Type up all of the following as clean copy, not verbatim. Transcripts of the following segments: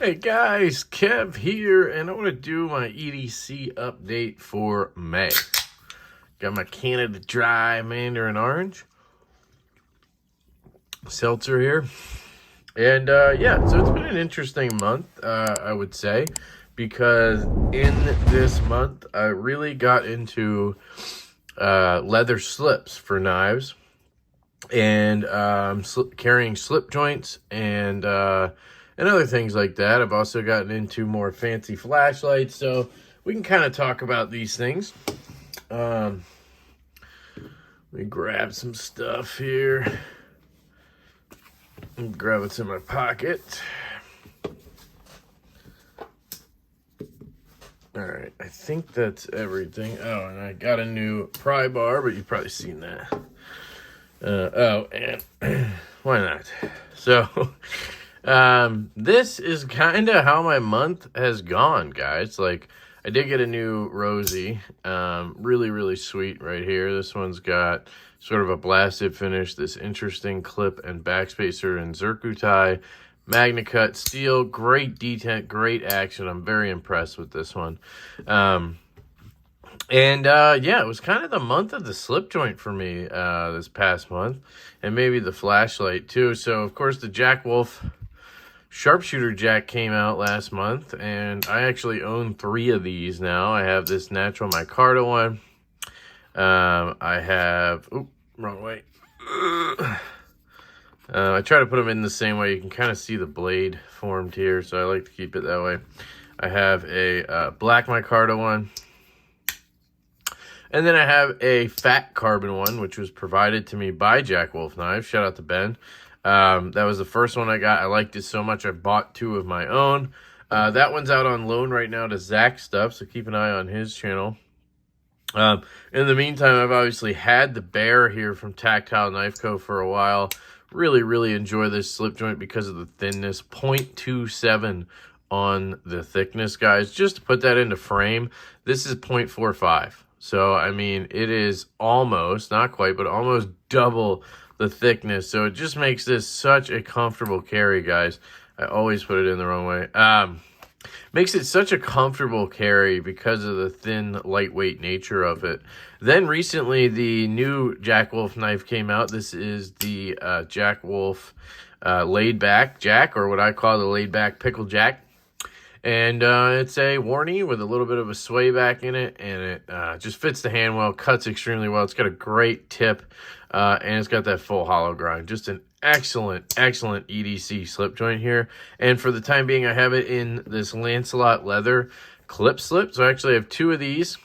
Hey guys, Kev here, and I want to do my EDC update for May. Got my Canada Dry Mandarin Orange seltzer here. And yeah, so it's been an interesting month, I would say, because in this month, I really got into leather slips for knives, and carrying slip joints and other things like that. I've also gotten into more fancy flashlights, so we can kind of talk about these things. Let me grab some stuff here. Grab what's in my pocket. All right, I think that's everything. Oh, and I got a new pry bar, but you've probably seen that. Oh, and why not? So, this is kind of how my month has gone, guys. Like, I did get a new Rosie, really, really sweet right here. This one's got sort of a blasted finish, this interesting clip and backspacer in Zircuti, Magna Cut steel, great detent, great action. I'm very impressed with this one. Yeah, it was kind of the month of the slip joint for me this past month, and maybe the flashlight too. So, of course, the Jack Wolf Sharpshooter Jack came out last month, and I actually own 3 of these now. I have this natural micarta one. I have, wrong way. I try to put them in the same way. You can kind of see the blade formed here, so I like to keep it that way. I have a black micarta one. And then I have a fat carbon one, which was provided to me by Jack Wolf Knives. Shout out to Ben. That was the first one I got. I liked it so much I bought 2 of my own. That one's out on loan right now to Zach Stuff, so keep an eye on his channel. In the meantime, I've obviously had the Bear here from Tactile Knife Co. for a while. Really, really enjoy this slip joint because of the thinness. 0.27 on the thickness, guys. Just to put that into frame, this is 0.45. So, I mean, it is almost, not quite, but almost double the thickness. So, it just makes this such a comfortable carry, guys. I always put it in the wrong way. Makes it such a comfortable carry because of the thin, lightweight nature of it. Then recently, the new Jack Wolf knife came out. This is the Jack Wolf Laid Back Jack, or what I call the Laid Back Pickle Jack. And it's a Warney with a little bit of a sway back in it, and it just fits the hand well, cuts extremely well. It's got a great tip, and it's got that full hollow grind. Just an excellent, excellent EDC slip joint here. And for the time being, I have it in this Lancelot leather clip slip. So I actually have 2 of these.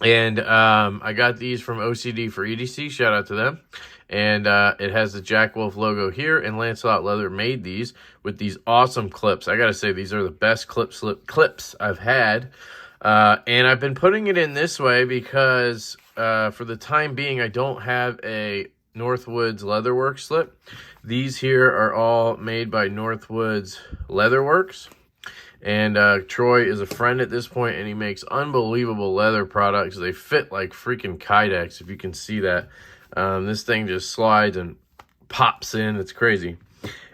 And I got these from OCD for EDC. Shout out to them. And it has the Jack Wolf logo here, and Lancelot Leather made these with these awesome clips. I gotta say, these are the best slip clips I've had. And I've been putting it in this way because for the time being, I don't have a Northwoods Leatherworks slip. These here are all made by Northwoods Leatherworks. And Troy is a friend at this point, and he makes unbelievable leather products. They fit like freaking Kydex, if you can see that. This thing just slides and pops in. It's crazy.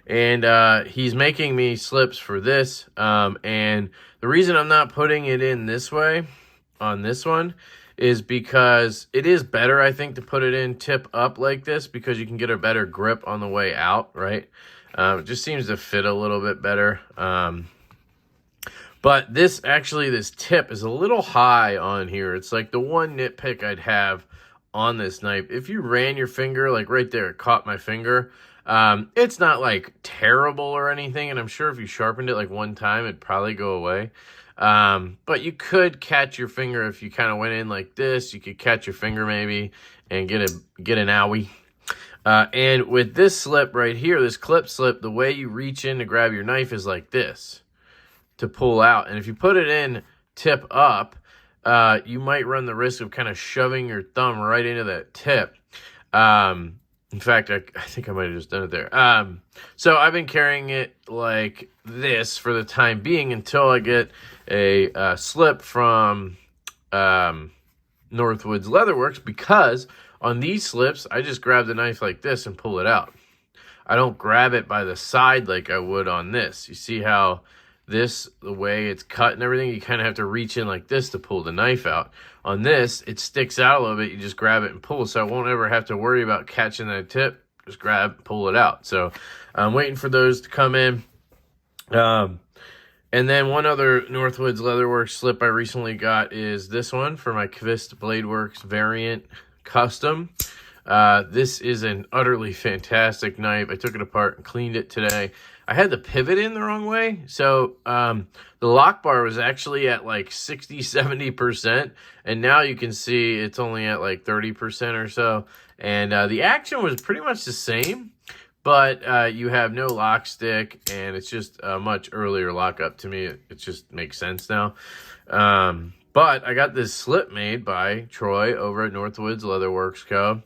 And he's making me slips for this. And the reason I'm not putting it in this way on this one is because it is better, I think, to put it in tip up like this, because you can get a better grip on the way out, right? It just seems to fit a little bit better. But this tip is a little high on here. It's like the one nitpick I'd have on this knife. If you ran your finger, like right there, it caught my finger. It's not like terrible or anything, and I'm sure if you sharpened it like one time, it'd probably go away. But you could catch your finger if you kind of went in like this. You could catch your finger maybe and get an owie. And with this slip right here, this clip slip, the way you reach in to grab your knife is like this to pull out. And if you put it in tip up, you might run the risk of kind of shoving your thumb right into that tip. In fact, I think I might have just done it there. So I've been carrying it like this for the time being until I get a slip from Northwoods Leatherworks, because on these slips, I just grab the knife like this and pull it out. I don't grab it by the side like I would on this. You see how this, the way it's cut and everything, you kind of have to reach in like this to pull the knife out. On this, it sticks out a little bit. You just grab it and pull, so I won't ever have to worry about catching that tip. Just grab, pull it out. So I'm waiting for those to come in. And then one other Northwoods Leatherworks slip I recently got is this one for my Kvist Bladeworks variant custom. This is an utterly fantastic knife. I took it apart and cleaned it today. I had the pivot in the wrong way. So the lock bar was actually at like 60-70%. And now you can see it's only at like 30% or so. And the action was pretty much the same. But you have no lock stick, and it's just a much earlier lockup to me. It just makes sense now. But I got this slip made by Troy over at Northwoods Leatherworks Co.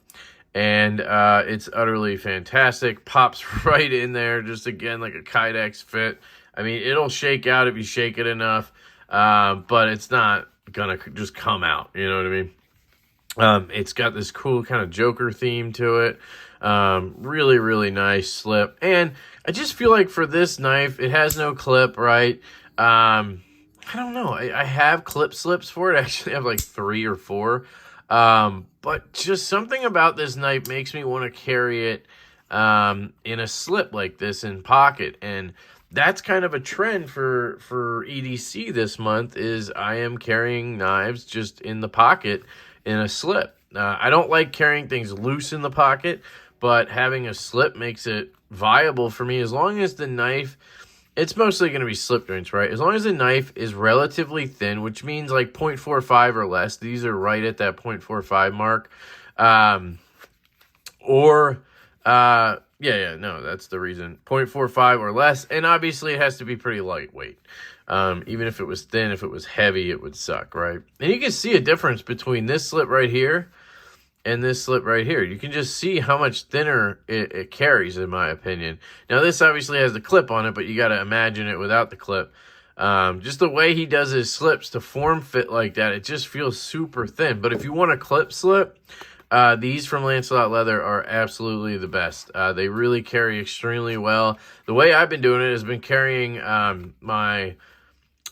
And it's utterly fantastic. Pops right in there, just again like a Kydex fit. I mean, it'll shake out if you shake it enough, but it's not gonna just come out. You know what I mean? It's got this cool kind of Joker theme to it. Really, really nice slip. And I just feel like for this knife, it has no clip, right? I don't know. I have clip slips for it. I actually have like 3 or 4. But just something about this knife makes me want to carry it in a slip like this in pocket. And that's kind of a trend for EDC this month is I am carrying knives just in the pocket in a slip. I don't like carrying things loose in the pocket, but having a slip makes it viable for me as long as the knife, it's mostly going to be slip joints, right? As long as the knife is relatively thin, which means like 0.45 or less. These are right at that 0.45 mark. No, that's the reason. 0.45 or less. And obviously it has to be pretty lightweight. Even if it was thin, if it was heavy, it would suck, right? And you can see a difference between this slip right here and this slip right here. You can just see how much thinner it carries, in my opinion. Now, this obviously has the clip on it, but you got to imagine it without the clip. Just the way he does his slips to form fit like that, it just feels super thin. But if you want a clip slip, these from Lancelot Leather are absolutely the best. They really carry extremely well. The way I've been doing it has been carrying my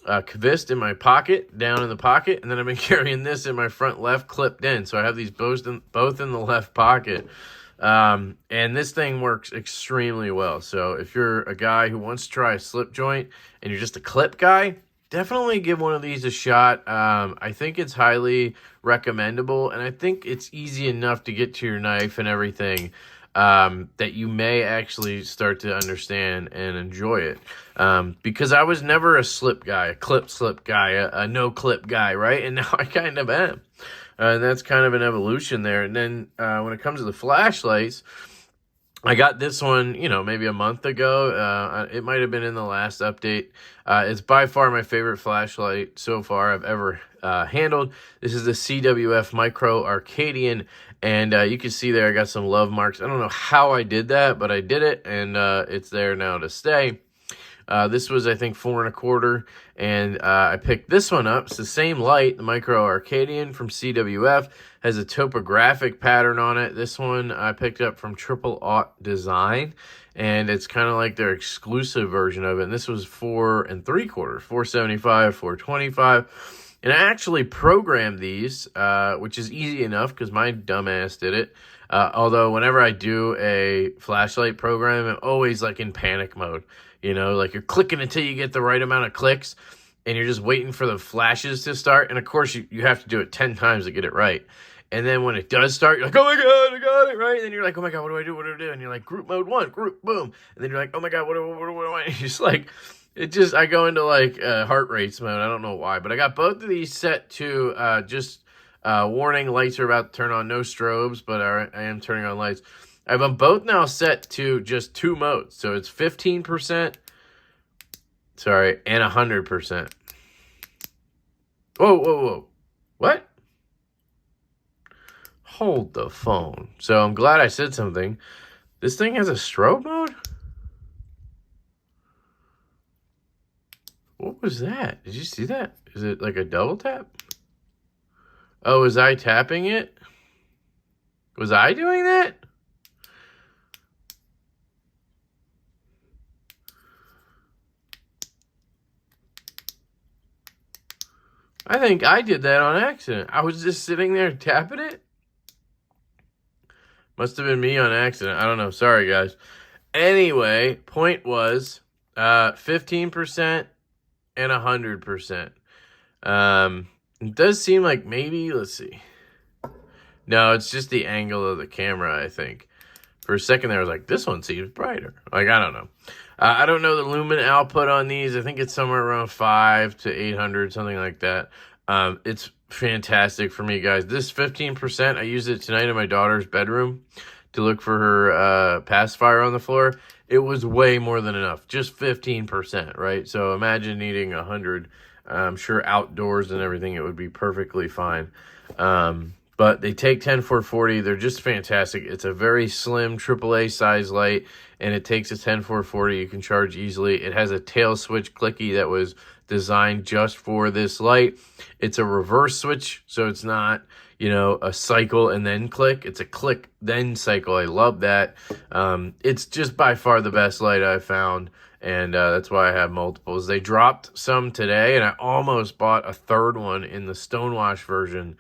Kvist in my pocket, down in the pocket, and then I've been carrying this in my front left clipped in. So I have these both in the left pocket. And this thing works extremely well. So if you're a guy who wants to try a slip joint and you're just a clip guy, definitely give one of these a shot. I think it's highly recommendable, and I think it's easy enough to get to your knife and everything that you may actually start to understand and enjoy it. Because I was never a slip guy, a clip slip guy, a no clip guy, right? And now I kind of am. And that's kind of an evolution there. And then when it comes to the flashlights, I got this one, maybe a month ago. It might have been in the last update. It's by far my favorite flashlight so far I've ever handled. This is the CWF Micro Arcadian, and you can see there I got some love marks. I don't know how I did that, but I did it, and it's there now to stay. This was, I think, $4.25, and I picked this one up. It's the same light, the Micro Arcadian from CWF, has a topographic pattern on it. This one I picked up from Triple Aught Design, and it's kind of like their exclusive version of it. And this was $4.75, $4.75, $4.25. And I actually programmed these, which is easy enough because my dumbass did it. Although whenever I do a flashlight program, I'm always like in panic mode. Like you're clicking until you get the right amount of clicks, and you're just waiting for the flashes to start. And of course, you have to do it 10 times to get it right. And then when it does start, you're like, oh my God, I got it right. And then you're like, oh my God, what do I do? What do I do? And you're like, group mode 1, group, boom. And then you're like, oh my God, what do I? And you're just like, I go into like heart rates mode. I don't know why, but I got both of these set to just warning, lights are about to turn on, no strobes, but I am turning on lights. I have them both now set to just 2 modes. So it's 15%, and 100%. Whoa. What? Hold the phone. So I'm glad I said something. This thing has a strobe mode? What was that? Did you see that? Is it like a double tap? Oh, was I tapping it? Was I doing that? I think I did that on accident. I was just sitting there tapping it. Must have been me on accident. I don't know. Sorry, guys. Anyway, point was 15% and 100%. It does seem like maybe, let's see. No, it's just the angle of the camera, I think. For a second there, I was like, this one seems brighter. Like, I don't know. I don't know the lumen output on these. I think it's somewhere around 5 to 800, something like that. It's fantastic for me, guys. This 15%, I used it tonight in my daughter's bedroom to look for her pacifier on the floor. It was way more than enough. Just 15%, right? So imagine needing 100. I'm sure outdoors and everything, it would be perfectly fine. But they take 10440. They're just fantastic. It's a very slim AAA size light, and it takes a 10440. You can charge easily. It has a tail switch clicky that was designed just for this light. It's a reverse switch, so it's not, you know, a cycle and then click. It's a click then cycle. I love that. It's just by far the best light I've found, and that's why I have multiples. They dropped some today, and I almost bought a third one in the Stonewash version.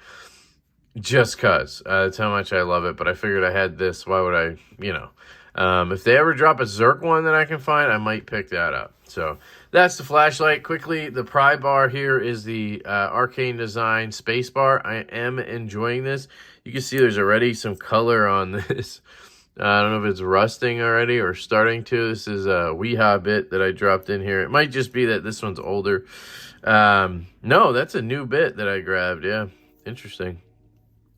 Just cause that's how much I love it, but I figured I had this. Why would I, you know, if they ever drop a Zerk one that I can find, I might pick that up. So that's the flashlight. Quickly, the pry bar here is the Arcane Design space bar. I am enjoying this. You can see there's already some color on this. I don't know if it's rusting already or starting to. This is a Weeha bit that I dropped in here. It might just be that this one's older. No, that's a new bit that I grabbed. Yeah, interesting.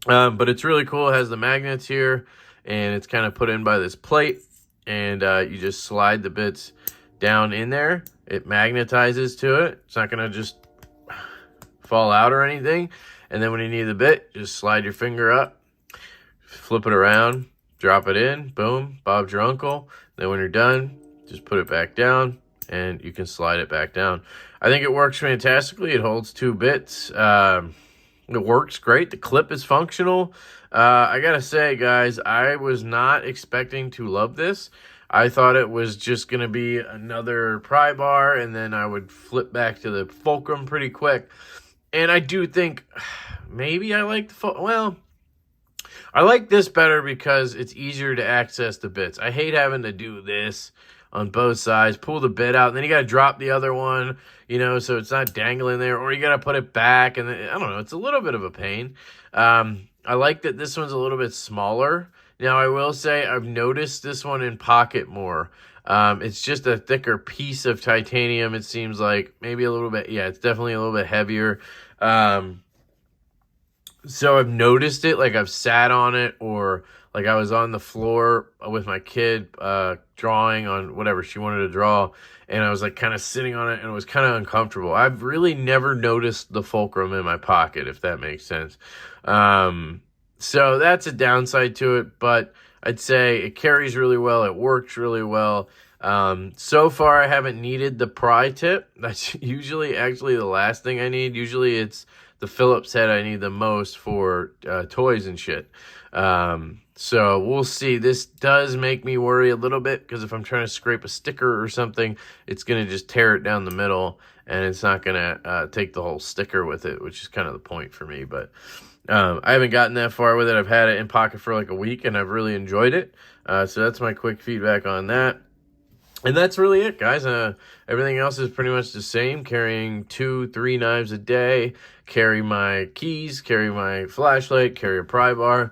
But it's really cool. It has the magnets here, and it's kind of put in by this plate, and you just slide the bits down in there. It magnetizes to it. It's not going to just fall out or anything. And then when you need the bit, just slide your finger up, flip it around, drop it in, boom, Bob's your uncle. Then when you're done, just put it back down, and you can slide it back down. I think it works fantastically. It holds 2 bits. It works great. The clip is functional. I gotta say, guys, I was not expecting to love this. I thought it was just gonna be another pry bar, and then I would flip back to the fulcrum pretty quick. And I do think maybe I like the well, I like this better because it's easier to access the bits. I hate having to do this on both sides, pull the bit out, and then you got to drop the other one, you know, so it's not dangling there, or you got to put it back, and then, I don't know, it's a little bit of a pain. I like that this one's a little bit smaller. Now, I will say I've noticed this one in pocket more. It's just a thicker piece of titanium, it seems like. Maybe a little bit, yeah, it's definitely a little bit heavier. So I've noticed it, like I've sat on it, or like I was on the floor with my kid drawing on whatever she wanted to draw, and I was like kind of sitting on it, and it was kind of uncomfortable. I've really never noticed the fulcrum in my pocket, if that makes sense. So that's a downside to it, but I'd say it carries really well. It works really well. So far, I haven't needed the pry tip. That's usually actually the last thing I need. Usually it's the Phillips head I need the most for toys and shit. So we'll see. This does make me worry a little bit, because if I'm trying to scrape a sticker or something, it's going to just tear it down the middle, and it's not going to take the whole sticker with it, which is kind of the point for me. But I haven't gotten that far with it. I've had it in pocket for like a week, and I've really enjoyed it. So that's my quick feedback on that. And that's really it, guys. Everything else is pretty much the same. Carrying 2-3 knives a day. Carry my keys. Carry my flashlight. Carry a pry bar.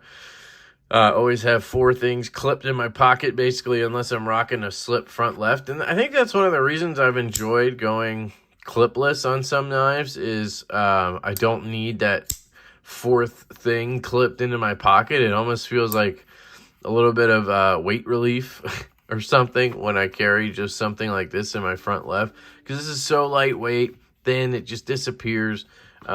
Always have 4 things clipped in my pocket, basically, unless I'm rocking a slip front left. And I think that's one of the reasons I've enjoyed going clipless on some knives is I don't need that 4th thing clipped into my pocket. It almost feels like a little bit of weight relief or something when I carry just something like this in my front left, because this is so lightweight, thin, it just disappears. So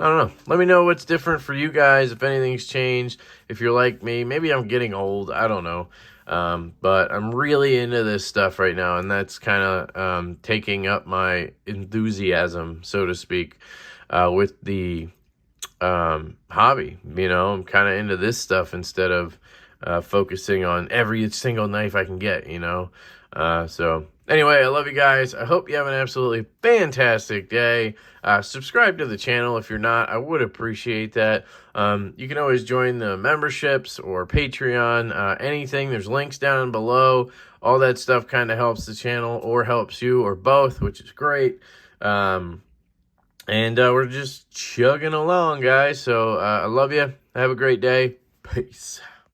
I don't know. Let me know what's different for you guys, if anything's changed. If you're like me, maybe I'm getting old, I don't know. But I'm really into this stuff right now, and that's kind of taking up my enthusiasm, so to speak, with the hobby. You know, I'm kind of into this stuff instead of focusing on every single knife I can get, you know. So anyway, I love you guys. I hope you have an absolutely fantastic day. Subscribe to the channel if you're not. I would appreciate that. You can always join the memberships or Patreon, anything. There's links down below. All that stuff kind of helps the channel or helps you or both, which is great. And we're just chugging along, guys. So I love you. Have a great day. Peace.